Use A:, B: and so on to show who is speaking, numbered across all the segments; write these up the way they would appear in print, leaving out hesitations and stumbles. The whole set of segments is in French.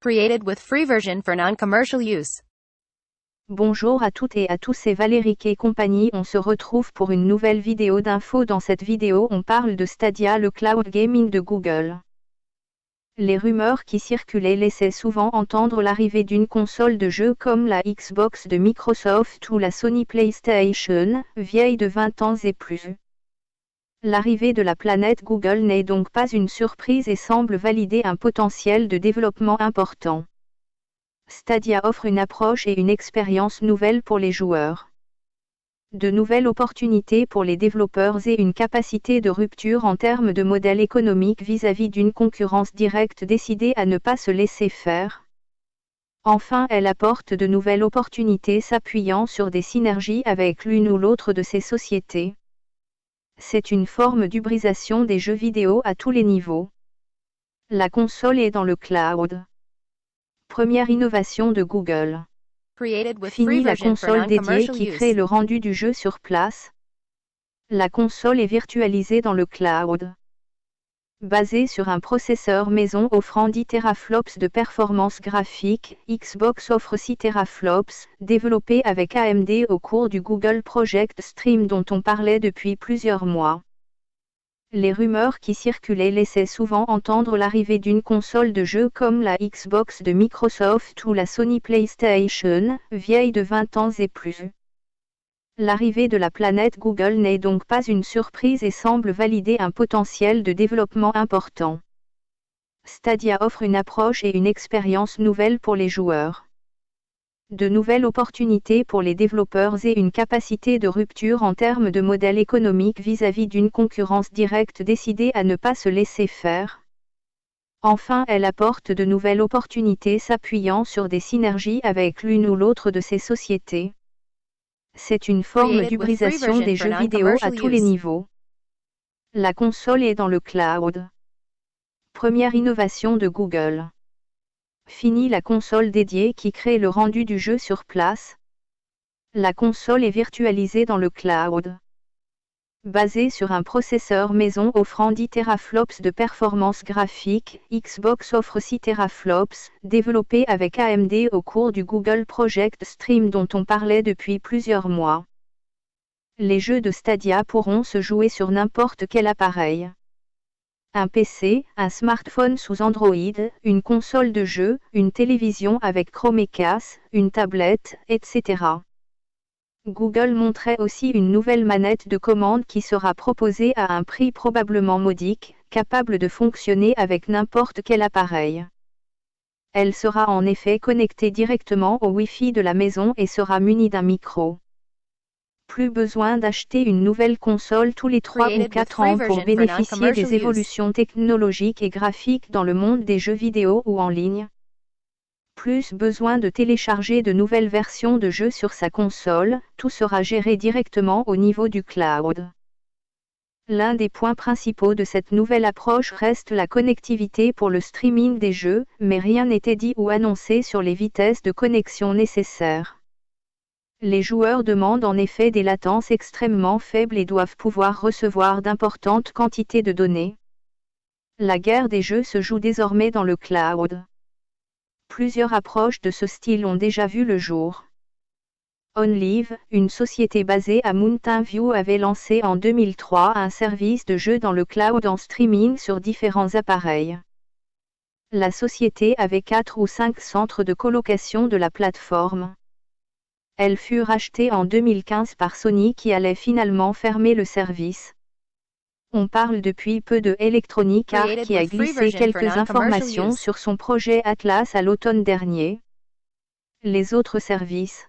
A: Created with free version for non-commercial use.
B: Bonjour à toutes et à tous, c'est Valérie et compagnie. On se retrouve pour une nouvelle vidéo d'info. Dans cette vidéo, on parle de Stadia, le cloud gaming de Google. Les rumeurs qui circulaient laissaient souvent entendre l'arrivée d'une console de jeu comme la Xbox de Microsoft ou la Sony PlayStation, vieille de 20 ans et plus. L'arrivée de la planète Google n'est donc pas une surprise et semble valider un potentiel de développement important. Stadia offre une approche et une expérience nouvelle pour les joueurs. De nouvelles opportunités pour les développeurs et une capacité de rupture en termes de modèle économique vis-à-vis d'une concurrence directe décidée à ne pas se laisser faire. Enfin, elle apporte de nouvelles opportunités s'appuyant sur des synergies avec l'une ou l'autre de ces sociétés. C'est une forme d'hybridation des jeux vidéo à tous les niveaux. La console est dans le cloud. Première innovation de Google. Fini la console dédiée qui crée le rendu du jeu sur place. La console est virtualisée dans le cloud. Basée sur un processeur maison offrant 10 teraflops de performance graphique, Xbox offre 6 teraflops, développé avec AMD au cours du Google Project Stream dont on parlait depuis plusieurs mois. Les rumeurs qui circulaient laissaient souvent entendre l'arrivée d'une console de jeu comme la Xbox de Microsoft ou la Sony PlayStation, vieille de 20 ans et plus. L'arrivée de la planète Google n'est donc pas une surprise et semble valider un potentiel de développement important. Stadia offre une approche et une expérience nouvelle pour les joueurs. De nouvelles opportunités pour les développeurs et une capacité de rupture en termes de modèle économique vis-à-vis d'une concurrence directe décidée à ne pas se laisser faire. Enfin, elle apporte de nouvelles opportunités s'appuyant sur des synergies avec l'une ou l'autre de ces sociétés. C'est une forme d'hybridation des jeux vidéo à tous les niveaux. La console est dans le cloud. Première innovation de Google. Fini la console dédiée qui crée le rendu du jeu sur place. La console est virtualisée dans le cloud. Basée sur un processeur maison offrant 10 teraflops de performance graphique, Xbox offre 6 teraflops, développé avec AMD au cours du Google Project Stream dont on parlait depuis plusieurs mois. Les jeux de Stadia pourront se jouer sur n'importe quel appareil. Un PC, un smartphone sous Android, une console de jeu, une télévision avec Chromecast, une tablette, etc. Google montrait aussi une nouvelle manette de commande qui sera proposée à un prix probablement modique, capable de fonctionner avec n'importe quel appareil. Elle sera en effet connectée directement au Wi-Fi de la maison et sera munie d'un micro. Plus besoin d'acheter une nouvelle console tous les 3 ou 4 ans pour bénéficier des évolutions technologiques et graphiques dans le monde des jeux vidéo ou en ligne. Plus besoin de télécharger de nouvelles versions de jeux sur sa console, tout sera géré directement au niveau du cloud. L'un des points principaux de cette nouvelle approche reste la connectivité pour le streaming des jeux, mais rien n'était dit ou annoncé sur les vitesses de connexion nécessaires. Les joueurs demandent en effet des latences extrêmement faibles et doivent pouvoir recevoir d'importantes quantités de données. La guerre des jeux se joue désormais dans le cloud. Plusieurs approches de ce style ont déjà vu le jour. OnLive, une société basée à Mountain View, avait lancé en 2003 un service de jeu dans le cloud en streaming sur différents appareils. La société avait 4 ou 5 centres de colocation de la plateforme. Elle fut rachetée en 2015 par Sony qui allait finalement fermer le service. On parle depuis peu de Electronic Arts qui a glissé quelques informations sur son projet Atlas à l'automne dernier. Les autres services,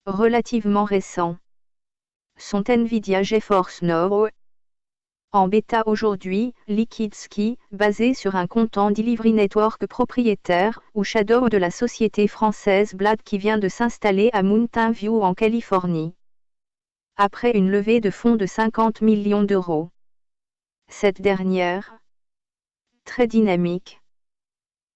B: relativement récents, sont Nvidia GeForce Now. En bêta aujourd'hui, Liquid Ski, basé sur un comptant Delivery Network propriétaire, ou Shadow de la société française Blade qui vient de s'installer à Mountain View en Californie. Après une levée de fonds de 50 millions d'euros. Cette dernière, très dynamique,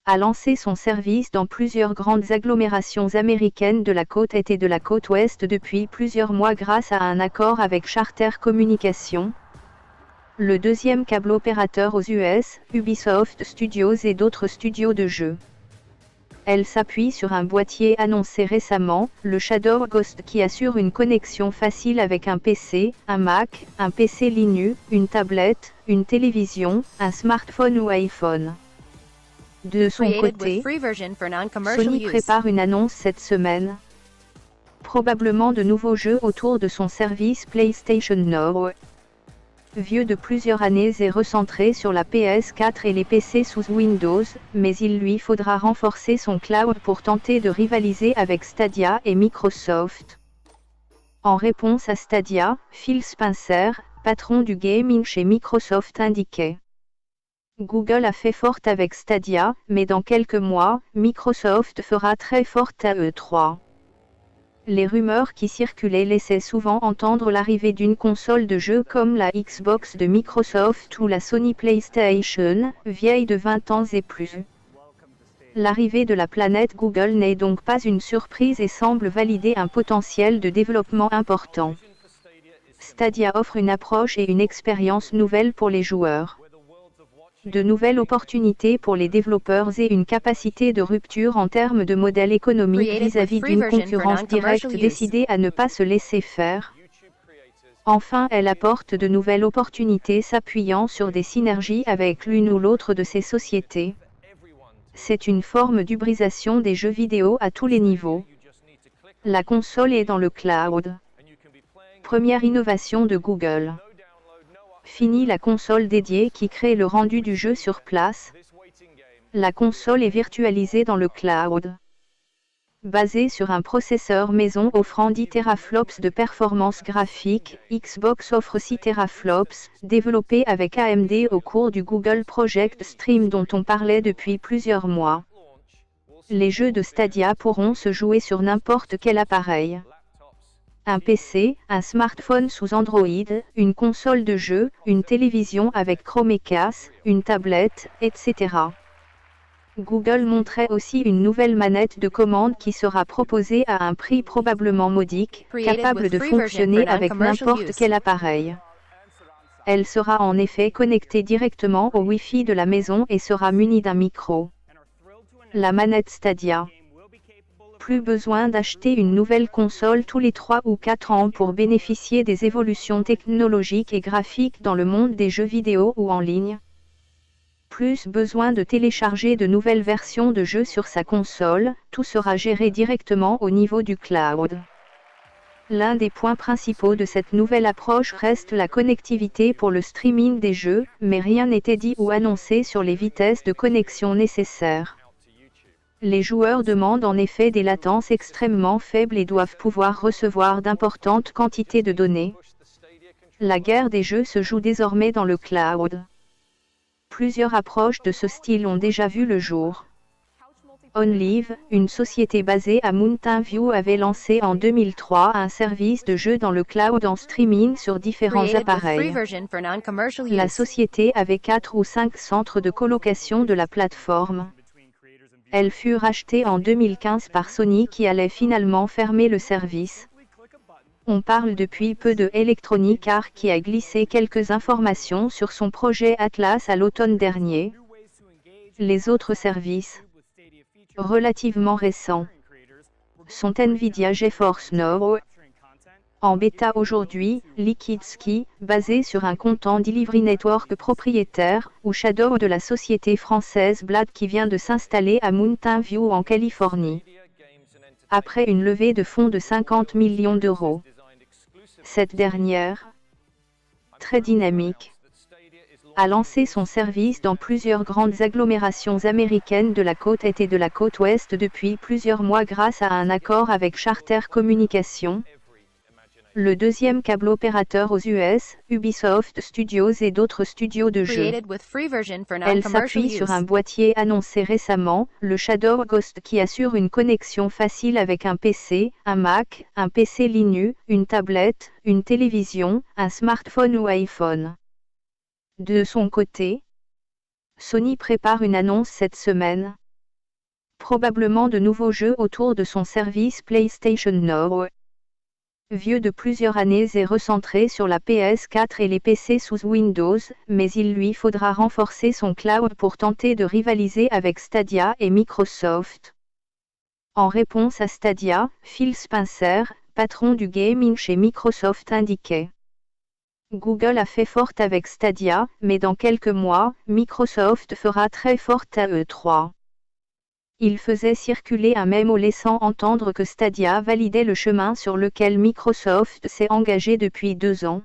B: a lancé son service dans plusieurs grandes agglomérations américaines de la côte est et de la côte ouest depuis plusieurs mois grâce à un accord avec Charter Communications, le deuxième câble opérateur aux US, Ubisoft Studios et d'autres studios de jeux. Elle s'appuie sur un boîtier annoncé récemment, le Shadow Ghost, qui assure une connexion facile avec un PC, un Mac, un PC Linux, une tablette, une télévision, un smartphone ou iPhone. De son côté, Sony prépare une annonce cette semaine. Probablement de nouveaux jeux autour de son service PlayStation Now. Vieux de plusieurs années et recentré sur la PS4 et les PC sous Windows, mais il lui faudra renforcer son cloud pour tenter de rivaliser avec Stadia et Microsoft. En réponse à Stadia, Phil Spencer, patron du gaming chez Microsoft, indiquait: Google a fait forte avec Stadia, mais dans quelques mois, Microsoft fera très forte à E3. Les rumeurs qui circulaient laissaient souvent entendre l'arrivée d'une console de jeu comme la Xbox de Microsoft ou la Sony PlayStation, vieille de 20 ans et plus. L'arrivée de la planète Google n'est donc pas une surprise et semble valider un potentiel de développement important. Stadia offre une approche et une expérience nouvelle pour les joueurs. De nouvelles opportunités pour les développeurs et une capacité de rupture en termes de modèle économique vis-à-vis d'une concurrence directe décidée à ne pas se laisser faire. Enfin, elle apporte de nouvelles opportunités s'appuyant sur des synergies avec l'une ou l'autre de ces sociétés. C'est une forme d'hybridation des jeux vidéo à tous les niveaux. La console est dans le cloud. Première innovation de Google. Fini la console dédiée qui crée le rendu du jeu sur place. La console est virtualisée dans le cloud. Basée sur un processeur maison offrant 10 teraflops de performance graphique, Xbox offre 6 teraflops, développé avec AMD au cours du Google Project Stream dont on parlait depuis plusieurs mois. Les jeux de Stadia pourront se jouer sur n'importe quel appareil. Un PC, un smartphone sous Android, une console de jeu, une télévision avec Chromecast, une tablette, etc. Google montrait aussi une nouvelle manette de commande qui sera proposée à un prix probablement modique, capable de fonctionner avec n'importe quel appareil. Elle sera en effet connectée directement au Wi-Fi de la maison et sera munie d'un micro. La manette Stadia. Plus besoin d'acheter une nouvelle console tous les 3 ou 4 ans pour bénéficier des évolutions technologiques et graphiques dans le monde des jeux vidéo ou en ligne. Plus besoin de télécharger de nouvelles versions de jeux sur sa console, tout sera géré directement au niveau du cloud. L'un des points principaux de cette nouvelle approche reste la connectivité pour le streaming des jeux, mais rien n'était dit ou annoncé sur les vitesses de connexion nécessaires. Les joueurs demandent en effet des latences extrêmement faibles et doivent pouvoir recevoir d'importantes quantités de données. La guerre des jeux se joue désormais dans le cloud. Plusieurs approches de ce style ont déjà vu le jour. OnLive, une société basée à Mountain View, avait lancé en 2003 un service de jeu dans le cloud en streaming sur différents appareils. La société avait 4 ou 5 centres de colocation de la plateforme. Elle fut rachetée en 2015 par Sony qui allait finalement fermer le service. On parle depuis peu de Electronic Arts qui a glissé quelques informations sur son projet Atlas à l'automne dernier. Les autres services, relativement récents, sont Nvidia GeForce Now, en bêta aujourd'hui, Liquid Ski, basé sur un Content Delivery Network propriétaire, ou Shadow de la société française Blade qui vient de s'installer à Mountain View en Californie. Après une levée de fonds de 50 millions d'euros. Cette dernière, très dynamique, a lancé son service dans plusieurs grandes agglomérations américaines de la côte est et de la côte ouest depuis plusieurs mois grâce à un accord avec Charter Communications, le deuxième câble opérateur aux US, Ubisoft Studios et d'autres studios de jeux. Elle s'appuie sur un boîtier annoncé récemment, le Shadow Ghost qui assure une connexion facile avec un PC, un Mac, un PC Linux, une tablette, une télévision, un smartphone ou iPhone. De son côté, Sony prépare une annonce cette semaine. Probablement de nouveaux jeux autour de son service PlayStation Now. Vieux de plusieurs années et recentré sur la PS4 et les PC sous Windows, mais il lui faudra renforcer son cloud pour tenter de rivaliser avec Stadia et Microsoft. En réponse à Stadia, Phil Spencer, patron du gaming chez Microsoft, indiquait: Google a fait forte avec Stadia, mais dans quelques mois, Microsoft fera très forte à E3. Il faisait circuler un mémo laissant entendre que Stadia validait le chemin sur lequel Microsoft s'est engagé depuis 2 ans,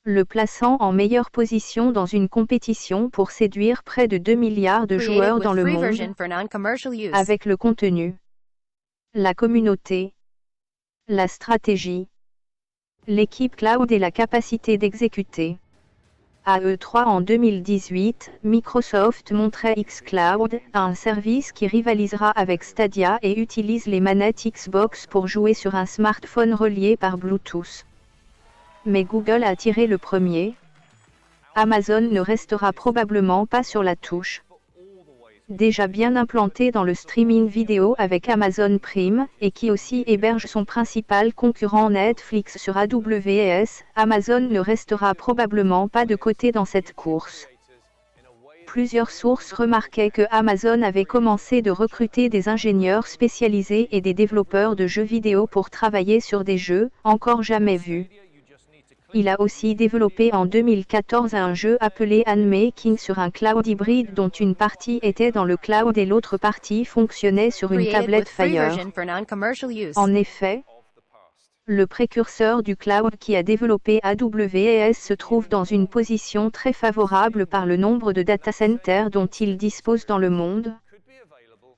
B: le plaçant en meilleure position dans une compétition pour séduire près de 2 milliards de
A: Created
B: joueurs
A: with
B: dans le
A: free
B: monde,
A: version for non-commercial use.
B: avec le contenu, la communauté, la stratégie, l'équipe cloud et la capacité d'exécuter. À E3 en 2018, Microsoft montrait xCloud, un service qui rivalisera avec Stadia et utilise les manettes Xbox pour jouer sur un smartphone relié par Bluetooth. Mais Google a tiré le premier. Amazon ne restera probablement pas sur la touche. Déjà bien implanté dans le streaming vidéo avec Amazon Prime, et qui aussi héberge son principal concurrent Netflix sur AWS, Amazon ne restera probablement pas de côté dans cette course. Plusieurs sources remarquaient que Amazon avait commencé de recruter des ingénieurs spécialisés et des développeurs de jeux vidéo pour travailler sur des jeux encore jamais vus. Il a aussi développé en 2014 un jeu appelé Unmaking sur un cloud hybride dont une partie était dans le cloud et l'autre partie fonctionnait sur une
A: Created
B: tablette
A: with free
B: Fire.
A: version for non-commercial use.
B: En effet, le précurseur du cloud qui a développé AWS se trouve dans une position très favorable par le nombre de data centers dont il dispose dans le monde,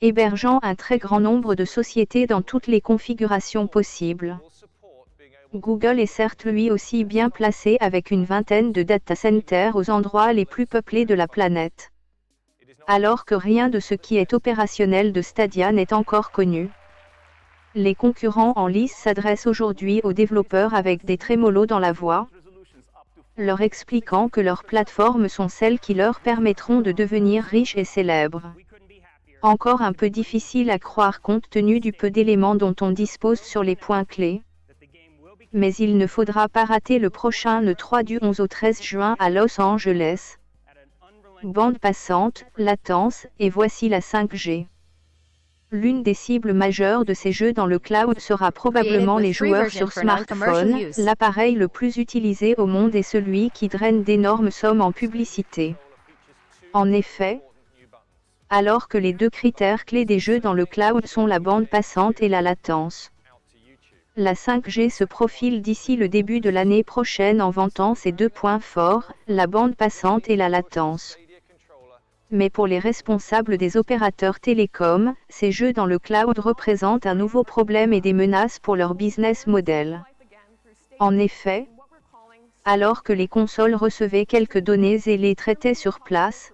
B: hébergeant un très grand nombre de sociétés dans toutes les configurations possibles. Google est certes lui aussi bien placé avec une vingtaine de data centers aux endroits les plus peuplés de la planète. Alors que rien de ce qui est opérationnel de Stadia n'est encore connu. Les concurrents en lice s'adressent aujourd'hui aux développeurs avec des trémolos dans la voix, leur expliquant que leurs plateformes sont celles qui leur permettront de devenir riches et célèbres. Encore un peu difficile à croire compte tenu du peu d'éléments dont on dispose sur les points clés. Mais il ne faudra pas rater le prochain E3 du 11 au 13 juin à Los Angeles. Bande passante, latence, et voici la 5G. L'une des cibles majeures de ces jeux dans le cloud sera probablement les joueurs sur smartphone. L'appareil le plus utilisé au monde est celui qui draine d'énormes sommes en publicité. En effet, alors que les deux critères clés des jeux dans le cloud sont la bande passante et la latence, la 5G se profile d'ici le début de l'année prochaine en vantant ses deux points forts, la bande passante et la latence. Mais pour les responsables des opérateurs télécoms, ces jeux dans le cloud représentent un nouveau problème et des menaces pour leur business model. En effet, alors que les consoles recevaient quelques données et les traitaient sur place,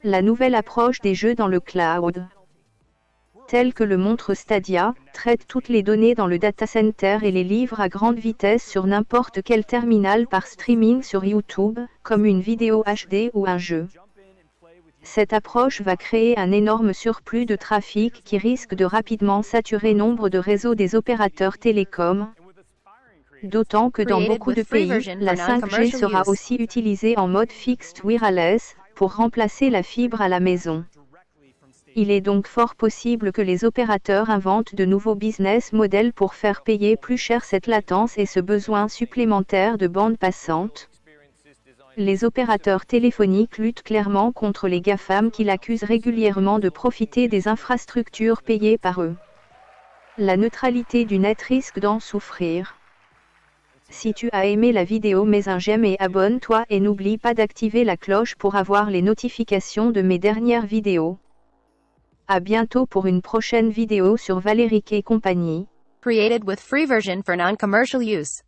B: la nouvelle approche des jeux dans le cloud, tel que le montre Stadia, traite toutes les données dans le data center et les livre à grande vitesse sur n'importe quel terminal par streaming sur YouTube, comme une vidéo HD ou un jeu. Cette approche va créer un énorme surplus de trafic qui risque de rapidement saturer nombre de réseaux des opérateurs télécoms. D'autant que dans beaucoup de pays, la 5G sera aussi utilisée en mode fixed wireless, pour remplacer la fibre à la maison. Il est donc fort possible que les opérateurs inventent de nouveaux business models pour faire payer plus cher cette latence et ce besoin supplémentaire de bande passante. Les opérateurs téléphoniques luttent clairement contre les GAFAM qui l'accusent régulièrement de profiter des infrastructures payées par eux. La neutralité du net risque d'en souffrir. Si tu as aimé la vidéo, mets un j'aime et abonne-toi et n'oublie pas d'activer la cloche pour avoir les notifications de mes dernières vidéos. À bientôt pour une prochaine vidéo sur Valérique et compagnie.
A: Created with free version for non-commercial use.